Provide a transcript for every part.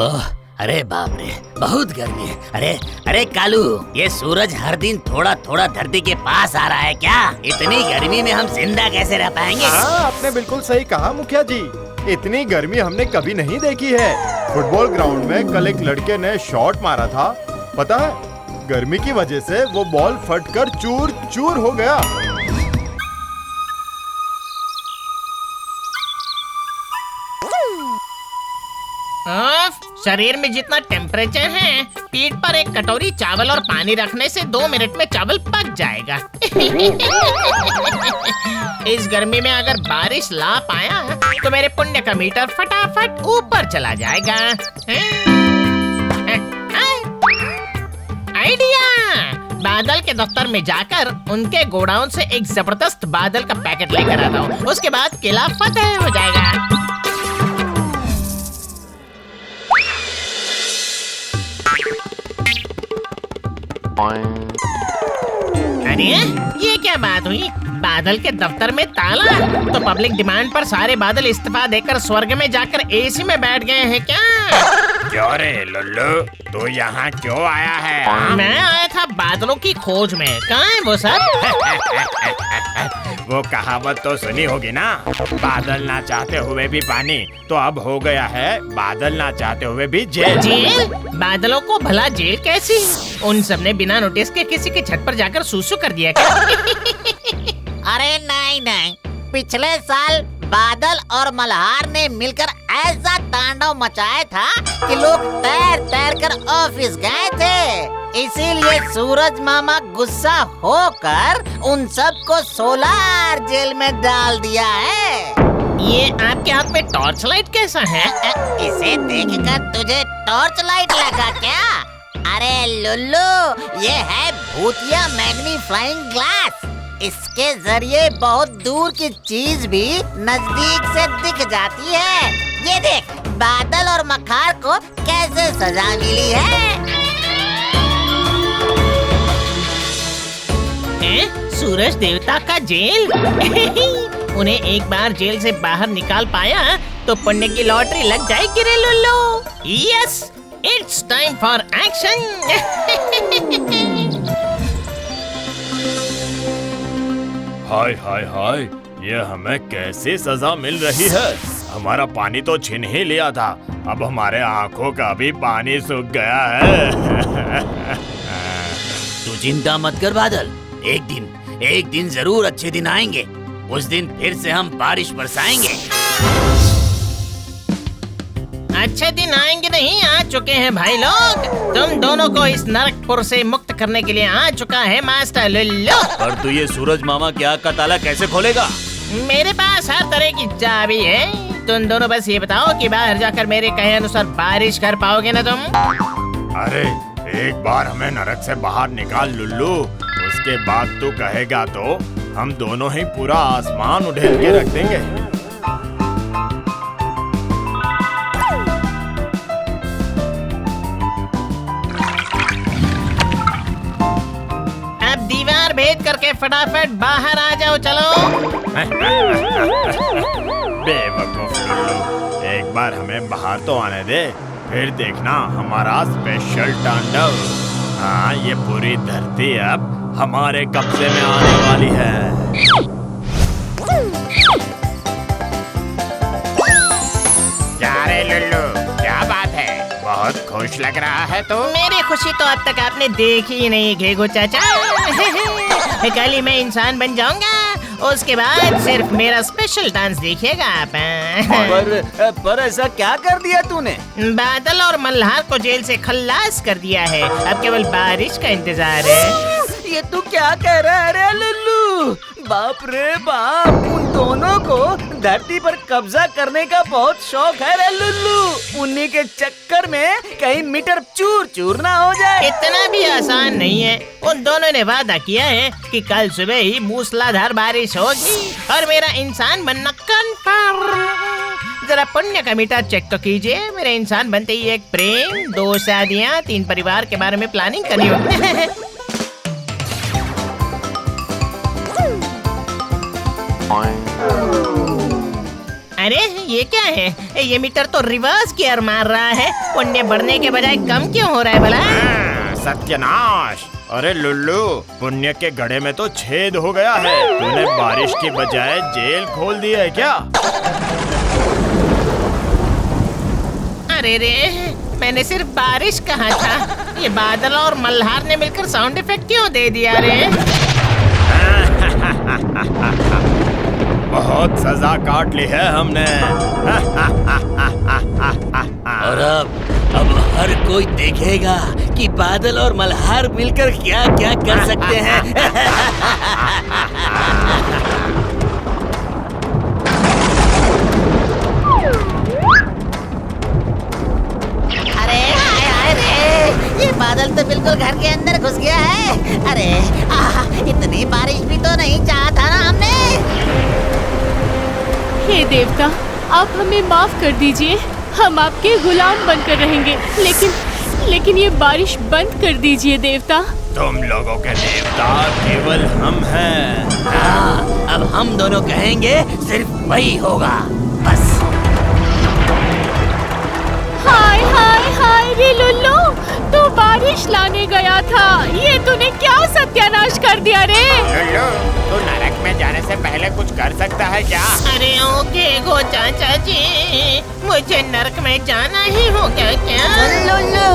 ओह, अरे बाप रे, बहुत गर्मी है। अरे अरे कालू, ये सूरज हर दिन थोड़ा थोड़ा धरती के पास आ रहा है क्या? इतनी गर्मी में हम जिंदा कैसे रह पाएंगे? हाँ, आपने बिल्कुल सही कहा मुखिया जी। इतनी गर्मी हमने कभी नहीं देखी है। फुटबॉल ग्राउंड में कल एक लड़के ने शॉट मारा था, पता है, गर्मी की वजह से वो बॉल फटकर चूर चूर हो गया। शरीर में जितना टेम्परेचर है, पीठ पर एक कटोरी चावल और पानी रखने से 2 मिनट में चावल पक जाएगा। इस गर्मी में अगर बारिश ला पाया तो मेरे पुण्य का मीटर फटाफट ऊपर चला जाएगा। आइडिया! बादल के दफ्तर में जाकर उनके गोडाउन से एक जबरदस्त बादल का पैकेट लेकर आता हूँ। उसके बाद किला फतेह हो जाएगा। अरे ये क्या बात हुई? बादल के दफ्तर में ताला? तो पब्लिक डिमांड पर सारे बादल इस्तीफा देकर स्वर्ग में जाकर एसी में बैठ गए हैं क्या? क्यों रे लुल्लू, तू यहाँ क्यों आया है? मैं आया था बादलों की खोज में। कहाँ है वो सब? वो कहावत तो सुनी होगी ना, बादल ना चाहते हुए भी पानी, तो अब हो गया है बादल ना चाहते हुए भी जेल। जेल? बादलों को भला जेल कैसी? उन सब ने बिना नोटिस के किसी के छत पर जाकर सूसू कर दिया क्या? अरे नहीं नहीं, पिछले साल बादल और मल्हार ने मिलकर ऐसा तांडव मचाया था कि लोग तैर तैर कर ऑफिस गए थे। इसीलिए सूरज मामा गुस्सा होकर उन सबको सोलार जेल में डाल दिया है। ये आपके हाथ में टॉर्च लाइट कैसा है? इसे देखकर तुझे टॉर्च लाइट लगा क्या? अरे लुल्लू, ये है भूतिया मैग्नीफाइंग ग्लास। इसके जरिए बहुत दूर की चीज भी नजदीक से दिख जाती है। ये देख, बादल और मखार को कैसे सजा मिली है। सूरज देवता का जेल? उन्हें एक बार जेल से बाहर निकाल पाया तो पुण्य की लॉटरी लग जाएगी रे Lullu. Yes, it's time for action. हाय हाय हाय, ये हमें कैसी सजा मिल रही है? हमारा पानी तो छीन ही लिया था, अब हमारे आँखों का भी पानी सूख गया है। तू चिंता मत कर बादल, एक दिन जरूर अच्छे दिन आएंगे। उस दिन फिर से हम बारिश बरसाएंगे। अच्छे दिन आएंगे नहीं, आ चुके हैं भाई लोग। तुम दोनों को इस नरकपुर से मुक्त करने के लिए आ चुका है मास्टर लुल्लू। और तू ये सूरज मामा की आग का ताला कैसे खोलेगा? मेरे पास हर तरह की चाबी है। तुम दोनों बस ये बताओ कि बाहर जाकर मेरे कहे अनुसार बारिश कर पाओगे ना तुम? अरे एक बार हमें नरक से बाहर निकाल लुल्लू, उसके बाद तू कहेगा तो हम दोनों ही पूरा आसमान उड़ेल के रख देंगे। अब दीवार भेद करके फटाफट बाहर आ जाओ, चलो। बेवकूफ लुल्लू, एक बार हमें बाहर तो आने दे, फिर देखना हमारा स्पेशल तांडव। हाँ, ये पूरी धरती अब हमारे कब्जे में आने वाली है। क्या रे लुल्लू, क्या बात है? बहुत खुश लग रहा है तो? मेरी खुशी तो अब तक आपने देखी ही नहीं घेगो चाचा। कल ही मैं इंसान बन जाऊंगा, उसके बाद सिर्फ मेरा स्पेशल डांस देखिएगा आप। पर ऐसा क्या कर दिया तूने? बादल और मल्हार को जेल से खल्लास कर दिया है, अब केवल बारिश का इंतजार है। ये तू क्या कह रहा है रे लुल्लू? बाप रे बाप, उन दोनों को धरती पर कब्जा करने का बहुत शौक है रे लुल्लू। उन्हीं के चक्कर में कहीं मीटर चूर चूर ना हो जाए। इतना भी आसान नहीं है। उन दोनों ने वादा किया है कि कल सुबह ही मूसलाधार बारिश होगी और मेरा इंसान बनना कंफर्म। जरा पुण्य का मीटर चेक तो कीजिए। मेरे इंसान बनते ही एक प्रेम, 2 शादियाँ, 3 परिवार के बारे में प्लानिंग करनी होती है। अरे ये क्या है? ये मीटर तो रिवर्स गियर मार रहा है। पुण्य बढ़ने के बजाय कम क्यों हो रहा है भला? सत्यानाश! अरे लुल्लू, पुण्य के घड़े में तो छेद हो गया है। तूने बारिश की बजाय जेल खोल दी है क्या? अरे रे, मैंने सिर्फ बारिश कहा था। ये बादल और मल्हार ने मिलकर साउंड इफेक्ट क्यों दे दिया रे? बहुत सजा काट ली है हमने। और अब हर कोई देखेगा कि बादल और मल्हार मिलकर क्या क्या कर सकते हैं। अरे हाय हाय रे, ये बादल तो बिल्कुल घर के अंदर घुस गया है। अरे इतनी बारिश भी तो नहीं चाहा था ना हमने। हे देवता, आप हमें माफ कर दीजिए। हम आपके गुलाम बनकर रहेंगे, लेकिन ये बारिश बंद कर दीजिए देवता। तुम लोगों के देवता केवल हम हैं। हाँ, अब हम दोनों कहेंगे सिर्फ वही होगा, बस। हाय हाय हाय रे लुल्लू, तू बारिश लाने गया था, ये तूने क्या सत्यानाश कर दिया रे? लुल्लू, तू नरक में जाने से पहले कुछ कर सकता है क्या? अरे ओके गो चाचा जी, मुझे नरक में जाना ही होगा क्या? लुल्लू,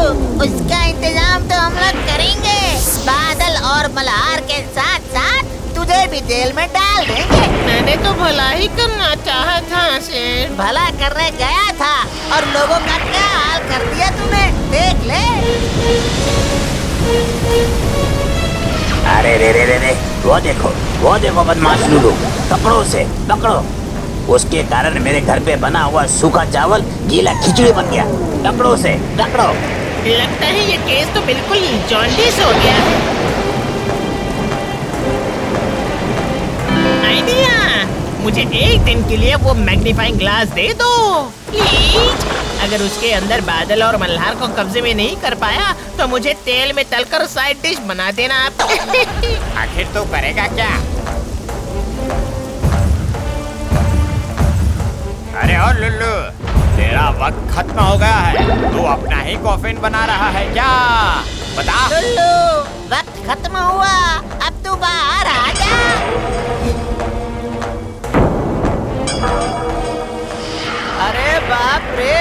उसका इंतजाम तो हम लोग करेंगे। बादल और मल्हार के साथ साथ तुझे भी जेल में डाल देंगे। मैंने तो भला ही करना चाहा था सिर्फ। भला करने गया था और लोगों का क्या हाल कर दिया तूने, देख ले। अरे रे रे रे रे, वो देखो बदमाश लुल्लू, पकड़ो उसे, पकड़ो। उसके कारण मेरे घर पे बना हुआ सूखा चावल गीला खिचड़ी बन गया। पकड़ो उसे, पकड़ो। लगता है ये केस तो बिल्कुल जॉन्डिस हो गया है। आइडिया, मुझे एक दिन के लिए वो मैग्नीफाइंग ग्लास दे दो प्लीज। अगर उसके अंदर बादल और मल्हार को कब्जे में नहीं कर पाया तो मुझे तेल में तलकर साइड डिश बना देना आप। आखिर तू करेगा क्या? अरे और लुल्लू, तेरा वक्त खत्म हो गया है। तू अपना ही कॉफिन बना रहा है क्या? बता। लुल्लू, वक्त खत्म हुआ, अब तू बाहर आ जा। अरे बाप रे,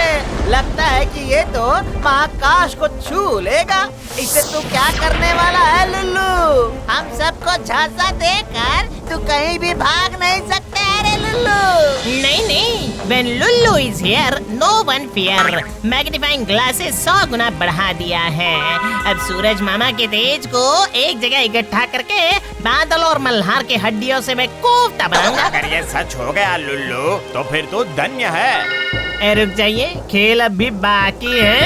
लगता है कि ये तो महाकाश को छू लेगा। इसे तू क्या करने वाला है लुल्लू? हम सबको झांसा देकर तू कहीं भी भाग नहीं सकते अरे लुल्लू। नहीं, when Lulu is here, no one fear. Magnifying glasses 100 गुना बढ़ा दिया है। अब सूरज मामा के तेज को एक जगह इकट्ठा करके बादल और मल्हार के हड्डियों से मैं कोफ्ता बनाऊंगा। अगर ये सच हो गया लुल्लू, तो फिर तो धन्य है। रुक जाइए, खेल अभी बाकी है।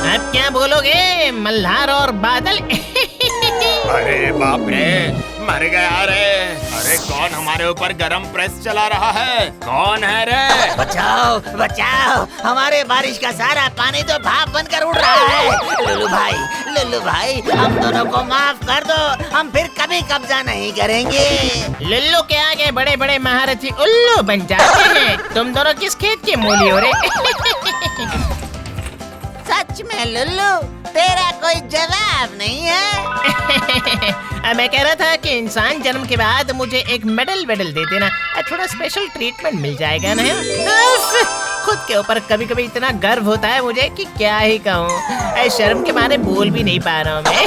अब क्या बोलोगे मल्हार और बादल? अरे बाप रे, मर गया रे। अरे कौन हमारे ऊपर गरम प्रेस चला रहा है? कौन है रे? बचाओ बचाओ, हमारे बारिश का सारा पानी तो भाप बनकर उड़ रहा है। लुल्लू भाई, हम दोनों को माफ कर दो, हम फिर कभी कब्जा नहीं करेंगे। लुल्लू के आगे बड़े बड़े महारथी उल्लू बन जाते हैं। तुम दोनों किस खेत के मूली हो रे? सच में लुल्लू, तेरा कोई जवाब नहीं है। मैं कह रहा था कि इंसान जन्म के बाद मुझे एक मेडल दे देना, थोड़ा स्पेशल ट्रीटमेंट मिल जाएगा ना। खुद के ऊपर कभी कभी इतना गर्व होता है मुझे कि क्या ही कहूँ। शर्म के मारे बोल भी नहीं पा रहा हूँ मैं।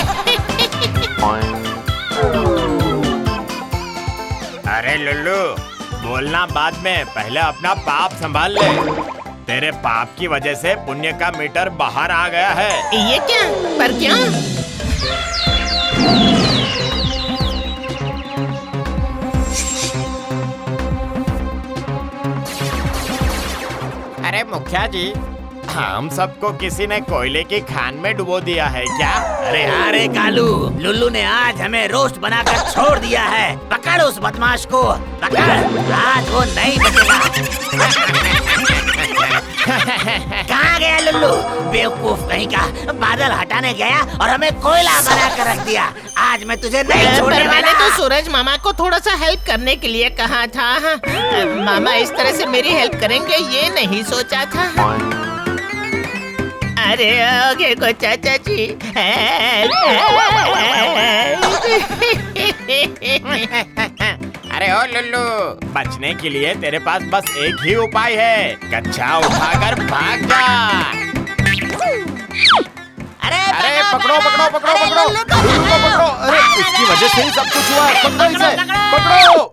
अरे लुल्लू, बोलना बाद में, पहले अपना पाप संभाल ले। तेरे पाप की वजह से पुण्य का मीटर बाहर आ गया है। ये क्या? पर क्यों? अरे मुखिया जी, हम सबको किसी ने कोयले की खान में डुबो दिया है क्या? अरे हाँ रे कालू, लुल्लू ने आज हमें रोस्ट बनाकर छोड़ दिया है। पकड़ उस बदमाश को, पकड़, आज वो नहीं बचेगा। कहाँ गया लुल्लू? बेवकूफ कहीं का, बादल हटाने गया और हमें कोयला बना कर रख दिया। आज मैं तुझे नहीं छोड़ने पर मैंने वाला। तो सूरज मामा को थोड़ा सा हेल्प करने के लिए कहा था। मामा इस तरह से मेरी हेल्प करेंगे ये नहीं सोचा था। अरे ओके को चाचा जी अरे ओ लुल्लू, बचने के लिए तेरे पास बस एक ही उपाय है, कच्चा उठाकर भाग जा। अरे पकड़ो पकड़ो पकड़ो अरे पकड़ो, लुल्लू को लुल्लू को पकड़ो। अरे इसकी वजह से ही सब कुछ हुआ है, पकड़ो इसे, पकड़ो।